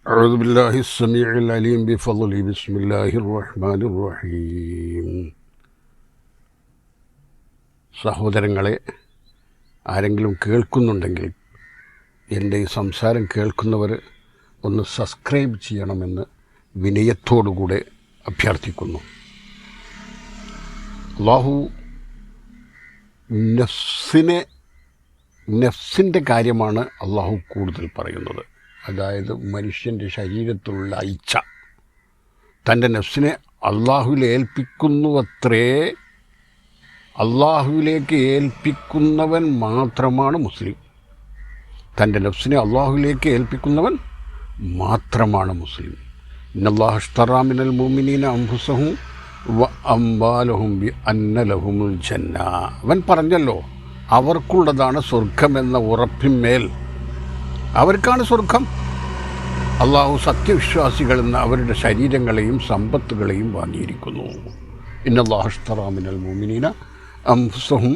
أعوذ بالله السميع العليم بفضله بسم الله الرحمن الرحيم. സഹോദരങ്ങളെ, ആരെങ്കിലും കേൾക്കുന്നുണ്ടെങ്കിൽ എൻ്റെ ഈ സംസാരം കേൾക്കുന്നവർ ഒന്ന് സബ്സ്ക്രൈബ് ചെയ്യണമെന്ന് വിനയത്തോടുകൂടെ അഭ്യർത്ഥിക്കുന്നു. അല്ലാഹു നഫ്സിൻ്റെ കാര്യമാണ് അല്ലാഹു കൂടുതൽ പറയുന്നത്. അതായത് മനുഷ്യൻ്റെ ശരീരത്തിലുള്ള ഇച്ഛ തൻ്റെ നഫ്സിനെ അള്ളാഹുവിൽ ഏൽപ്പിക്കുന്നുവത്രേ. അള്ളാഹുവിലേക്ക് ഏൽപ്പിക്കുന്നവൻ മാത്രമാണ് മുസ്ലിം. തൻ്റെ നഫ്സിനെ അള്ളാഹുവിലേക്ക് ഏൽപ്പിക്കുന്നവൻ മാത്രമാണ് മുസ്ലിം. ഇന്നല്ലാഹു ഇശ്തറാ മിനൽ മുഅ്മിനീന അൻഫുസഹും വ അംവാലഹും ബി അന്ന ലഹുമുൽ ജന്ന. അവൻ പറഞ്ഞല്ലോ, അവർക്കുള്ളതാണ് സ്വർഗമെന്ന ഉറപ്പിന്മേൽ അവർക്കാണ് സ്വർഗം. അള്ളാഹു സത്യവിശ്വാസികളെന്ന് അവരുടെ ശരീരങ്ങളെയും സമ്പത്തുകളെയും വാങ്ങിയിരിക്കുന്നു. ഇന്നല്ലാഹു ഇശ്തറാ മിനൽ മുഅ്മിനീന അൻഫുസഹും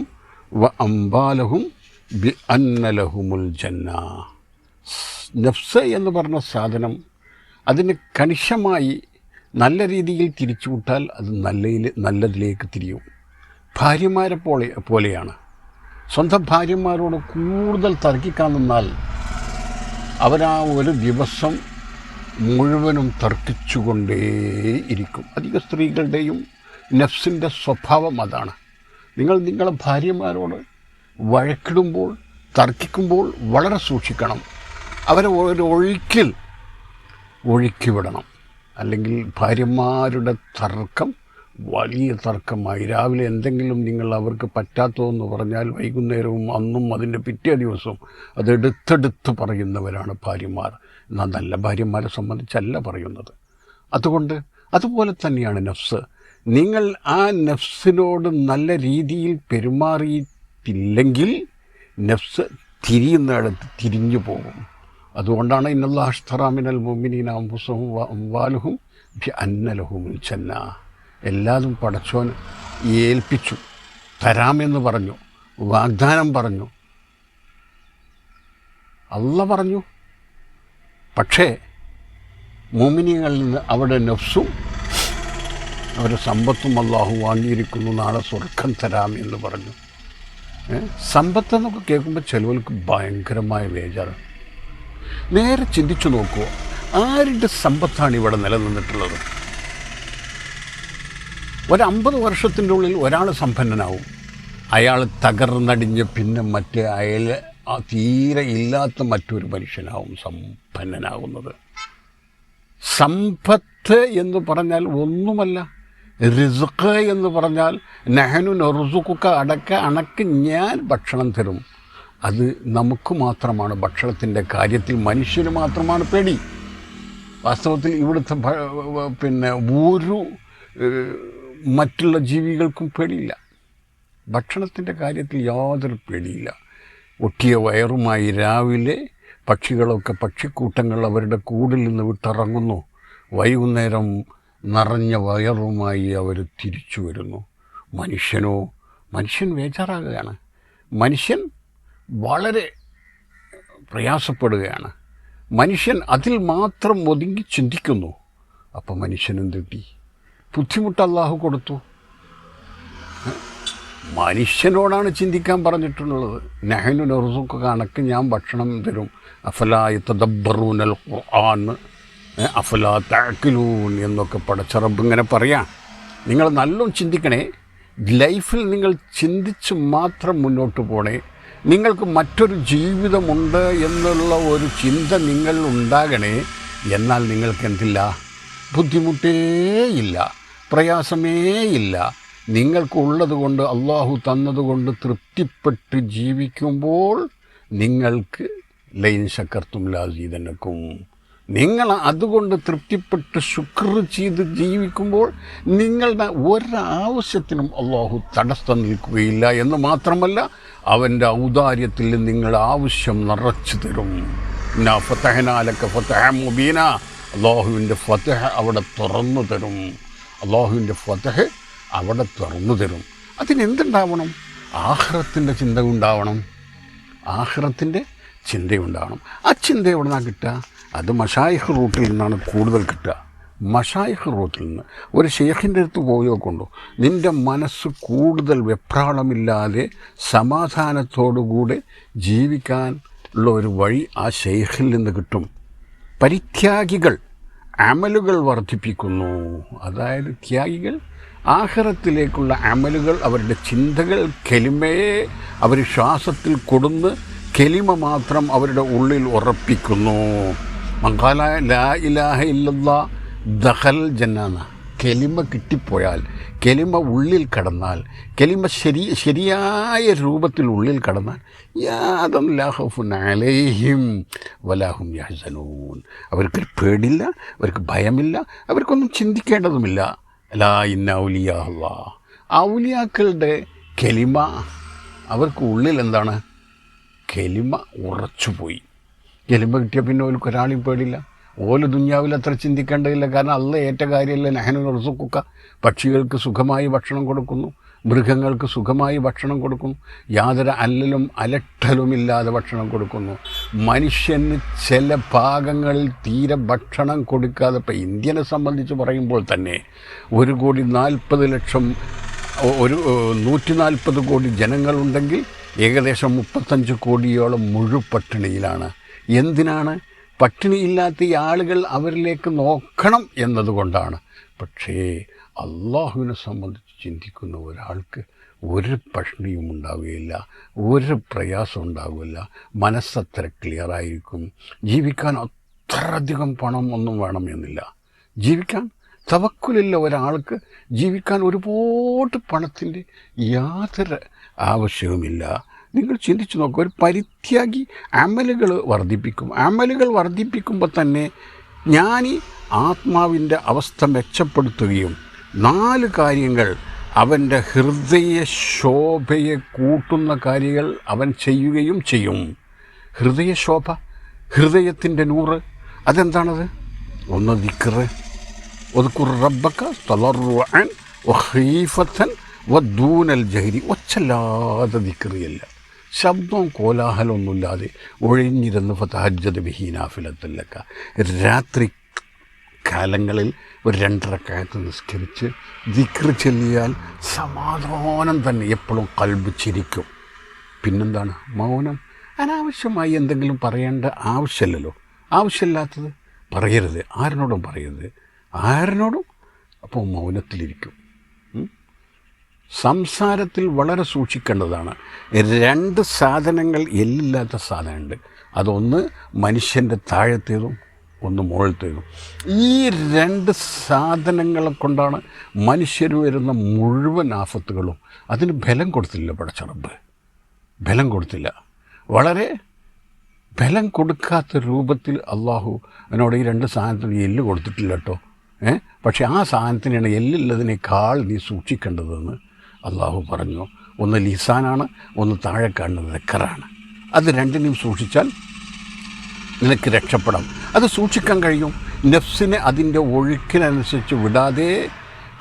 വ അംവാലഹും ബി അന്ന ലഹുമുൽ ജന്ന. നഫ്സ് എന്ന് പറഞ്ഞ സാധനം, അതിന് കണിശമായി നല്ല രീതിയിൽ തിരിച്ചുവിട്ടാൽ അത് നല്ലതിലേക്ക് തിരിയും. ഭാര്യമാരെ പോലെയാണ്. സ്വന്തം ഭാര്യമാരോട് കൂടുതൽ തർക്കിക്കാൻ നിന്നാൽ അവരാ ഒരു ദിവസം മുഴുവനും തർക്കിച്ചുകൊണ്ടേയിരിക്കും. അധിക സ്ത്രീകളുടെയും നഫ്സിൻ്റെ സ്വഭാവം അതാണ്. നിങ്ങളെ ഭാര്യമാരോട് വഴക്കിടുമ്പോൾ, തർക്കിക്കുമ്പോൾ വളരെ സൂക്ഷിക്കണം. അവരെ ഒരു ഒഴുക്കി വിടണം. അല്ലെങ്കിൽ ഭാര്യമാരുടെ തർക്കം വലിയ തർക്കമായി. രാവിലെ എന്തെങ്കിലും നിങ്ങൾ അവർക്ക് പറ്റാത്തതെന്ന് പറഞ്ഞാൽ വൈകുന്നേരവും അന്നും അതിൻ്റെ പിറ്റേ ദിവസവും അതെടുത്തെടുത്ത് പറയുന്നവരാണ് ഭാര്യമാർ. എന്നാൽ നല്ല ഭാര്യമാരെ സംബന്ധിച്ചല്ല പറയുന്നത്. അതുപോലെ തന്നെയാണ് നഫ്സ്. നിങ്ങൾ ആ നഫ്സിനോട് നല്ല രീതിയിൽ പെരുമാറിയിട്ടില്ലെങ്കിൽ നഫ്സ് തിരിയുന്നിടത്ത് തിരിഞ്ഞു പോകും. അതുകൊണ്ടാണ് ഇന്നല്ലാഹു ഇശ്തറാ മിനൽ മുഅ്മിനീന അൻഫുസഹും വ അംവാലഹും ബി അന്ന ലഹുമുൽ ജന്ന. എല്ലാതും പടച്ചോൻ ഏൽപ്പിച്ചു, തരാമെന്ന് പറഞ്ഞു, വാഗ്ദാനം പറഞ്ഞു, അല്ലാഹ് പറഞ്ഞു. പക്ഷേ മുഅ്മിനീങ്ങളിൽ നിന്ന് അവരുടെ നഫ്സും അവരുടെ സമ്പത്തും അല്ലാഹു വാങ്ങിയിരിക്കുന്നു. നാളെ സ്വർഗം തരാമെന്ന് പറഞ്ഞു. സമ്പത്തെന്നൊക്കെ കേൾക്കുമ്പോൾ ചിലവർക്ക് ഭയങ്കരമായ ബേജാറാണ്. നേരെ ചിന്തിച്ചു നോക്കുമോ, ആരുടെ സമ്പത്താണ് ഇവിടെ നിലനിന്നിട്ടുള്ളത്? 50 വർഷത്തിൻ്റെ ഉള്ളിൽ ഒരാൾ സമ്പന്നനാവും. അയാൾ തകർന്നടിഞ്ഞ് പിന്നെ തീരെ ഇല്ലാത്ത മറ്റൊരു മനുഷ്യനാവും സമ്പന്നനാകുന്നത്. സമ്പത്ത് എന്ന് പറഞ്ഞാൽ ഒന്നുമല്ല. റിസ്ഖ് എന്ന് പറഞ്ഞാൽ നഹ്നു നർസുഖുക, അണക്ക് ഞാൻ ഭക്ഷണം തരും. അത് നമുക്ക് മാത്രമാണ് ഭക്ഷണത്തിൻ്റെ കാര്യത്തിൽ മനുഷ്യന് മാത്രമാണ് പേടി. വാസ്തവത്തിൽ ഇവിടുത്തെ ഒരു മറ്റുള്ള ജീവികൾക്കും പേടിയില്ല. ഭക്ഷണത്തിൻ്റെ കാര്യത്തിൽ യാതൊരു പേടിയില്ല. ഒട്ടിയ വയറുമായി രാവിലെ പക്ഷിക്കൂട്ടങ്ങൾ അവരുടെ കൂടിൽ നിന്ന് വിട്ടിറങ്ങുന്നു. വൈകുന്നേരം നിറഞ്ഞ വയറുമായി അവർ തിരിച്ചു വരുന്നു. മനുഷ്യൻ ബേജാറാകുകയാണ്. മനുഷ്യൻ വളരെ പ്രയാസപ്പെടുകയാണ്. മനുഷ്യൻ അതിൽ മാത്രം ഒതുങ്ങി ചിന്തിക്കുന്നു. അപ്പം മനുഷ്യനെന്ത് കിട്ടി? ബുദ്ധിമുട്ട് അല്ലാഹു കൊടുത്തു. മനുഷ്യനോടാണ് ചിന്തിക്കാൻ പറഞ്ഞിട്ടുള്ളത്. നഹ്നു നർസുഖുക, കണക്ക് ഞാൻ ഭക്ഷണം തരും. അഫലാ യതദബ്ബറൂനൽ ഖുർആൻ അഫലാ തഅഖിലൂൻ എന്നൊക്കെ പടച്ച റബ്ബ് ഇങ്ങനെ പറയാം. നിങ്ങൾ നല്ലോണം ചിന്തിക്കണേ. ലൈഫിൽ നിങ്ങൾ ചിന്തിച്ച് മാത്രം മുന്നോട്ട് പോണേ. നിങ്ങൾക്ക് മറ്റൊരു ജീവിതമുണ്ട് എന്നുള്ള ഒരു ചിന്ത നിങ്ങൾ ഉണ്ടാകണേ. എന്നാൽ നിങ്ങൾക്ക് എന്തില്ല? ബുദ്ധിമുട്ടേയില്ല, പ്രയാസമേയില്ല. നിങ്ങൾക്കുള്ളത് കൊണ്ട്, അള്ളാഹു തന്നതുകൊണ്ട് തൃപ്തിപ്പെട്ട് ജീവിക്കുമ്പോൾ നിങ്ങൾക്ക് ലൈൻ ശക്കർത്തും ലാസീദന്നക്കും. നിങ്ങൾ അതുകൊണ്ട് തൃപ്തിപ്പെട്ട് ശുക്ർ ചെയ്ത് ജീവിക്കുമ്പോൾ നിങ്ങളുടെ ഒരാവശ്യത്തിനും അള്ളാഹു തടസ്സം നിൽക്കുകയില്ല. എന്ന് മാത്രമല്ല, അവൻ്റെ ഔദാര്യത്തിൽ നിങ്ങളുടെ ആവശ്യം നിറച്ചു തരും. ഫതഹ്നാ ലക ഫതഹൻ മുബീന. അള്ളാഹുവിൻ്റെ ഫതഹ് അവിടെ തുറന്നു തരും. അതിനെന്തുണ്ടാവണം? ആഖിറത്തിൻ്റെ ചിന്ത ഉണ്ടാവണം. ആഖിറത്തിൻ്റെ ചിന്തയുണ്ടാകണം. ആ ചിന്ത എവിടെ നിന്നാണ് കിട്ടുക? അത് മശായിഖ് റൂട്ടിൽ നിന്നാണ് കൂടുതൽ കിട്ടുക. മശായിഖ് റൂട്ടിൽ നിന്ന് ഒരു ഷെയ്ഖിൻ്റെ അടുത്ത് പോയോ കൊണ്ടു നിൻ്റെ മനസ്സ് കൂടുതൽ വെപ്രാളമില്ലാതെ സമാധാനത്തോടുകൂടെ ജീവിക്കാൻ ഉള്ള ഒരു വഴി ആ ഷെയ്ഖിൽ നിന്ന് കിട്ടും. പരിത്യാഗികൾ അമലുകൾ വർദ്ധിപ്പിക്കുന്നു. അതായത് ത്യാഗികൾ ആഖിറത്തിലേക്കുള്ള അമലുകൾ, അവരുടെ ചിന്തകൾ, കെലിമയെ അവർ ശ്വാസത്തിൽ കൊടുന്ന് കെലിമ മാത്രം അവരുടെ ഉള്ളിൽ ഉറപ്പിക്കുന്നു. മഖാല ലാ ഇലാഹ ഇല്ലല്ലാ ദഖൽ ജന്നാന. കെലിമ കിട്ടിപ്പോയാൽ, കെലിമ ഉള്ളിൽ കടന്നാൽ, കെലിമ ശരിയായ രൂപത്തിൽ ഉള്ളിൽ കടന്നാൽ യാതൊന്നും ലാ ഖൗഫുൻ അലൈഹിം വലാ ഹും യഹ്സനൂൻ. അവർക്കൊരു പേടില്ല, അവർക്ക് ഭയമില്ല, അവർക്കൊന്നും ചിന്തിക്കേണ്ടതുമില്ല. ലാ ഇന്ന ഔലിയാ അല്ലാഹ്. ഔലിയാക്കളുടെ കെലിമ അവർക്ക് ഉള്ളിൽ എന്താണ്? കെലിമ ഉറച്ചുപോയി. കെലിമ കിട്ടിയ പിന്നെ ഓർക്ക് ഒരാളെയും പേടില്ല. ഓല് ദുന്യാവിൽ അത്ര ചിന്തിക്കേണ്ടതില്ല. കാരണം അള്ളാഹ് ഏറ്റ കാര്യമല്ല. നഹ്നു നർസുഖുക. പക്ഷികൾക്ക് സുഖമായി ഭക്ഷണം കൊടുക്കുന്നു, മൃഗങ്ങൾക്ക് സുഖമായി ഭക്ഷണം കൊടുക്കുന്നു, യാതൊരു അല്ലലും അലട്ടലുമില്ലാതെ ഭക്ഷണം കൊടുക്കുന്നു. മനുഷ്യന് ചില ഭാഗങ്ങളിൽ തീരെ ഭക്ഷണം കൊടുക്കാതെ, ഇപ്പോൾ ഇന്ത്യനെ സംബന്ധിച്ച് പറയുമ്പോൾ തന്നെ 1,40,00,000 ഒരു 140 കോടി ജനങ്ങളുണ്ടെങ്കിൽ ഏകദേശം 35 കോടിയോളം മുഴുപട്ടിണിയിലാണ്. എന്തിനാണ്? പട്ടിണിയില്ലാത്ത ഈ ആളുകൾ അവരിലേക്ക് നോക്കണം എന്നതുകൊണ്ടാണ്. പക്ഷേ അള്ളാഹുവിനെ സംബന്ധിച്ച് ചിന്തിക്കുന്ന ഒരാൾക്ക് ഒരു പട്ടിണിയും ഉണ്ടാവുകയില്ല, ഒരു പ്രയാസം ഉണ്ടാവില്ല. മനസ്സത്ര ക്ലിയറായിരിക്കും. ജീവിക്കാൻ അത്രയധികം പണം ഒന്നും വേണമെന്നില്ല. ജീവിക്കാൻ തവക്കുലില്ല ഒരാൾക്ക്. ജീവിക്കാൻ ഒരുപാട് പണത്തിൻ്റെ യാതൊരു ആവശ്യവുമില്ല. നിങ്ങൾ ചിന്തിച്ച് നോക്കുക. ഒരു പരിത്യാഗി അമലുകൾ വർദ്ധിപ്പിക്കും. അമലുകൾ വർദ്ധിപ്പിക്കുമ്പോൾ തന്നെ ജ്ഞാനി ആത്മാവിൻ്റെ അവസ്ഥ മെച്ചപ്പെടുത്തുകയും 4 കാര്യങ്ങൾ അവൻ്റെ ഹൃദയ ശോഭയെ കൂട്ടുന്ന കാര്യങ്ങൾ അവൻ ചെയ്യുകയും ചെയ്യും. ഹൃദയശോഭ, ഹൃദയത്തിൻ്റെ നൂറ്, അതെന്താണത്? ഒന്ന് ദിക്റ്. ഉദ്കുർ റബ്ബക തളർറുഅൻ വഖീഫത്തൻ വദൂനൽ ജഹരി. ഒച്ചല്ലാതെ ദിക്റിയല്ല, ശബ്ദവും കോലാഹലമൊന്നുമില്ലാതെ ഒഴിഞ്ഞിരുന്ന് ഫതഹജ്ജദ് ബിഹി നാഫിലത്തൻ ലക. രാത്രി കാലങ്ങളിൽ ഒരു 2 റക്അത്ത് നിസ്കരിച്ച് ദിക്റ് ചൊല്ലിയാൽ സമാധാനം തന്നെ. എപ്പോഴും കൽബ് ചിരിക്കും. പിന്നെന്താണ്? മൗനം. അനാവശ്യമായി എന്തെങ്കിലും പറയേണ്ട ആവശ്യമില്ലല്ലോ. ആവശ്യമില്ലാത്തത് പറയരുത്, ആരിനോടും പറയരുത്, ആരിനോടും. അപ്പോൾ മൗനത്തിലിരിക്കും. സംസാരത്തിൽ വളരെ സൂക്ഷിക്കേണ്ടതാണ്. 2 സാധനങ്ങൾ എല്ലില്ലാത്ത സാധനമുണ്ട്. അതൊന്ന് മനുഷ്യൻ്റെ താഴത്തേതും ഒന്ന് മുകളിലത്തേതും. ഈ 2 സാധനങ്ങളെ കൊണ്ടാണ് മനുഷ്യർ വരുന്ന മുഴുവൻ ആഫത്തുകളും. അതിന് ബലം കൊടുത്തില്ല പടച്ചറബ്, ബലം കൊടുത്തില്ല. വളരെ ബലം കൊടുക്കാത്ത രൂപത്തിൽ അള്ളാഹു എന്നോട് ഈ 2 സാധനത്തിന് എല്ല് കൊടുത്തിട്ടില്ല കേട്ടോ. പക്ഷേ ആ സാധനത്തിനാണ് എല്ലുള്ളതിനേക്കാൾ നീ സൂക്ഷിക്കേണ്ടതെന്ന് അള്ളാഹു പറഞ്ഞു. ഒന്ന് ലിസാനാണ്, ഒന്ന് താഴെ കാണുന്നത് ദക്കറാണ്. അത് 2നെയും സൂക്ഷിച്ചാൽ നിനക്ക് രക്ഷപ്പെടാം. അത് സൂക്ഷിക്കാൻ കഴിയും. നഫ്സിനെ അതിൻ്റെ ഒഴുക്കിനനുസരിച്ച് വിടാതെ,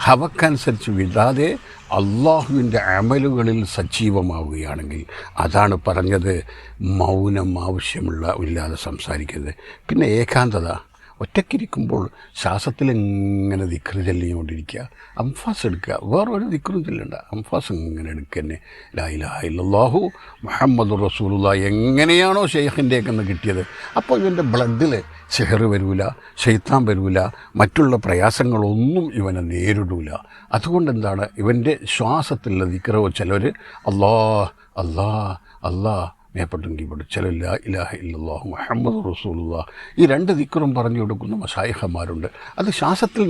ഹവക്കനുസരിച്ച് വിടാതെ അള്ളാഹുവിൻ്റെ അമലുകളിൽ സജീവമാവുകയാണെങ്കിൽ. അതാണ് പറഞ്ഞത്, മൗനം ഇല്ലാതെ സംസാരിക്കരുത്. പിന്നെ ഏകാന്തത. ഒറ്റയ്ക്കിരിക്കുമ്പോൾ ശ്വാസത്തിലിങ്ങനെ ദിക്റ് ചൊല്ലിക്കൊണ്ടിരിക്കുക, അംഫാസ് എടുക്കുക. വേറൊരു ദിക്റും ചൊല്ലണ്ട, അംഫാസ് ഇങ്ങനെ എടുക്കുക തന്നെ. ലാ ഇലാഹ ഇല്ലല്ലാഹു മുഹമ്മദുർ റസൂലുള്ളാഹ് എങ്ങനെയാണോ ഷെയ്ഖിൻ്റെയൊക്കെ കിട്ടിയത്. അപ്പോൾ ഇവൻ്റെ ബ്ലഡിൽ സിഹർ വരൂല, ശൈത്താൻ വരൂല, മറ്റുള്ള പ്രയാസങ്ങളൊന്നും ഇവനെ നേരിടൂല. അതുകൊണ്ട് എന്താണ്, ഇവൻ്റെ ശ്വാസത്തിലുള്ള ദിക്റ്. ചിലർ അല്ലാഹ് അല്ലാഹ് അല്ലാഹ് മേപ്പെട്ടെങ്കിൽ ഇവിടെ ചില ലാ ഇലാഹ ഇല്ലല്ലാഹു മുഹമ്മദുർ റസൂലുള്ളാഹ് ഈ 2 ദിക്റും പറഞ്ഞു കൊടുക്കുന്ന മശായിഖന്മാരുണ്ട്. അത് ശ്വാസത്തിൽ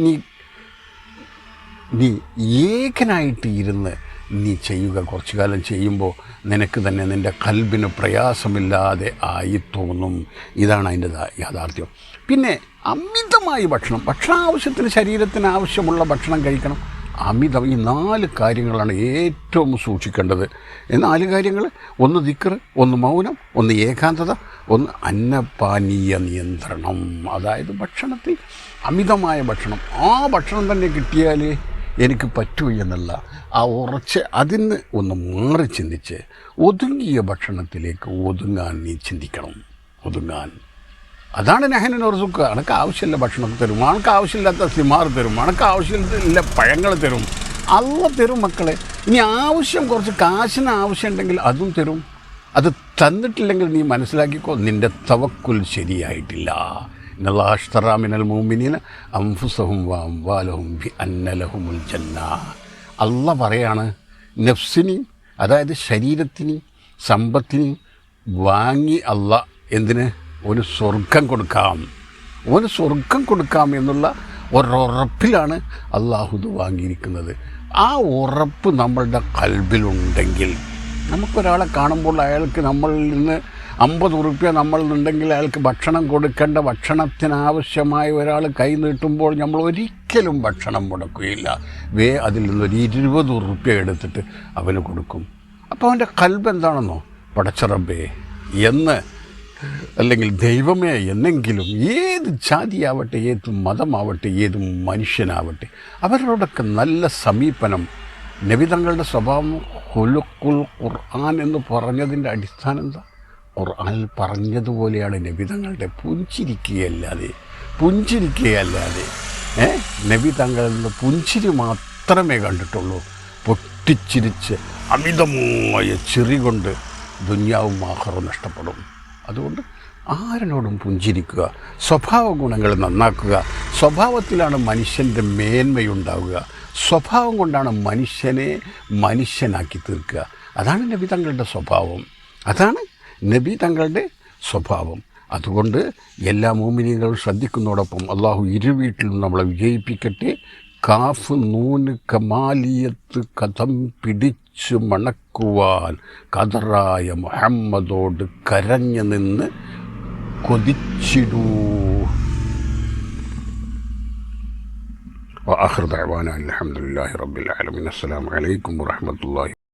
നീ ഏകനായിട്ട് ഇരുന്ന് നീ ചെയ്യുക. കുറച്ചു കാലം ചെയ്യുമ്പോൾ നിനക്ക് തന്നെ നിൻ്റെ കൽബിന് പ്രയാസമില്ലാതെ ആയി തോന്നും. ഇതാണ് അതിൻ്റെ യാഥാർത്ഥ്യം. പിന്നെ അമിതമായി ഭക്ഷണാവശ്യത്തിന്, ശരീരത്തിന് ആവശ്യമുള്ള ഭക്ഷണം കഴിക്കണം. അമിതം. ഈ 4 കാര്യങ്ങളാണ് ഏറ്റവും സൂക്ഷിക്കേണ്ടത്. 4 കാര്യങ്ങൾ: ഒന്ന് ദിക്റ്, ഒന്ന് മൗനം, ഒന്ന് ഏകാന്തത, ഒന്ന് അന്നപാനീയ നിയന്ത്രണം. അതായത് ഭക്ഷണത്തിൽ അമിതമായ ഭക്ഷണം. ആ ഭക്ഷണം തന്നെ കിട്ടിയാൽ എനിക്ക് പറ്റൂ എന്നുള്ള ആ ഉറച്ച് അതിന് ഒന്ന് മാറി ചിന്തിച്ച് ഒതുങ്ങിയ ഭക്ഷണത്തിലേക്ക് ഒതുങ്ങാൻ നീ ചിന്തിക്കണം. ഒതുങ്ങാൻ, അതാണ് നഹ്നു നർസുക്ക. അനക്ക് ആവശ്യമില്ല ഭക്ഷണം തരും, അനക്ക് ആവശ്യമില്ലാത്ത സിമാർ തരും, അനക്ക് ആവശ്യമില്ല പഴങ്ങൾ തരും. അള്ള തരും മക്കളെ. ഇനി ആവശ്യം കുറച്ച് കാശിന് ആവശ്യമുണ്ടെങ്കിൽ അതും തരും. അത് തന്നിട്ടില്ലെങ്കിൽ നീ മനസ്സിലാക്കിക്കോ, നിൻ്റെ തവക്കുൽ ശരിയായിട്ടില്ല. ഇന്നല്ലാഹ അശ്തറാ മിനൽ മുഅ്മിനീന അൻഫുസഹും വഅംവാലഹും ബിഅന്ന ലഹുമുൽ ജന്ന. അള്ള പറയാണ്, നഫ്സിനെയും അതായത് ശരീരത്തിനെയും സമ്പത്തിനെയും വാങ്ങി അള്ള എന്തിന്? ഒരു സ്വർഗം കൊടുക്കാം, ഒരു സ്വർഗം കൊടുക്കാം എന്നുള്ള ഒരുറപ്പിലാണ് അള്ളാഹു ഇത് വാങ്ങിയിരിക്കുന്നത്. ആ ഉറപ്പ് നമ്മളുടെ കൽബിലുണ്ടെങ്കിൽ, നമുക്കൊരാളെ കാണുമ്പോൾ അയാൾക്ക് നമ്മളിൽ നിന്ന് 50 ഉറുപ്പ്യ നമ്മളിലുണ്ടെങ്കിൽ അയാൾക്ക് ഭക്ഷണം കൊടുക്കേണ്ട, ഭക്ഷണത്തിനാവശ്യമായ ഒരാൾ കൈ നീട്ടുമ്പോൾ നമ്മൾ ഒരിക്കലും ഭക്ഷണം മുടക്കുകയില്ല. അതിൽ നിന്നൊരു 20 ഉറുപ്പ്യ എടുത്തിട്ട് അവന് കൊടുക്കും. അപ്പോൾ അവൻ്റെ കൽബ് എന്താണെന്നോ, പടച്ചറബേ എന്ന്, അല്ലെങ്കിൽ ദൈവമേ എന്നെങ്കിലും. ഏത് ജാതിയാവട്ടെ, ഏത് മതമാവട്ടെ, ഏത് മനുഷ്യനാവട്ടെ, അവരോടൊക്കെ നല്ല സമീപനം. നബി തങ്ങളുടെ സ്വഭാവം ഖുലുഖുൽ ഖുർആൻ എന്ന് പറഞ്ഞതിൻ്റെ അടിസ്ഥാനം എന്താ? ഖുർആനിൽ പറഞ്ഞതുപോലെയാണ് നബി തങ്ങളുടെ. പുഞ്ചിരിക്കുകയല്ലാതെ നബി തങ്ങളുടെ പുഞ്ചിരി മാത്രമേ കണ്ടിട്ടുള്ളൂ. പൊട്ടിച്ചിരിച്ച് അമിതമായ ചിറി കൊണ്ട് ദുന്യാവും ആഖിറവും നഷ്ടപ്പെടും. അതുകൊണ്ട് ആരിനോടും പുഞ്ചിരിക്കുക, സ്വഭാവ ഗുണങ്ങൾ നന്നാക്കുക. സ്വഭാവത്തിലാണ് മനുഷ്യൻ്റെ മേന്മയുണ്ടാവുക. സ്വഭാവം കൊണ്ടാണ് മനുഷ്യനെ മനുഷ്യനാക്കി തീർക്കുക. അതാണ് നബി തങ്ങളുടെ സ്വഭാവം, അതാണ് നബി തങ്ങളുടെ സ്വഭാവം. അതുകൊണ്ട് എല്ലാ മുഅ്മിനീങ്ങളും ശ്രദ്ധിക്കുന്നതോടൊപ്പം അള്ളാഹു ഇരുവീട്ടിലും നമ്മളെ വിജയിപ്പിക്കട്ടെ. കാഫ് നൂന് കമാലിയത്ത് കഥം പിടിച്ചു മണക്കുവാൻ കതറായ മുഹമ്മദോട് കരഞ്ഞു നിന്ന് കൊതിച്ചിടൂ. വആഖിറു ദഅ്വാനാ അൽഹംദുലില്ലാഹി റബ്ബിൽ ആലമീൻ. അസ്സലാമു അലൈക്കും വറഹ്മത്തുള്ളാഹി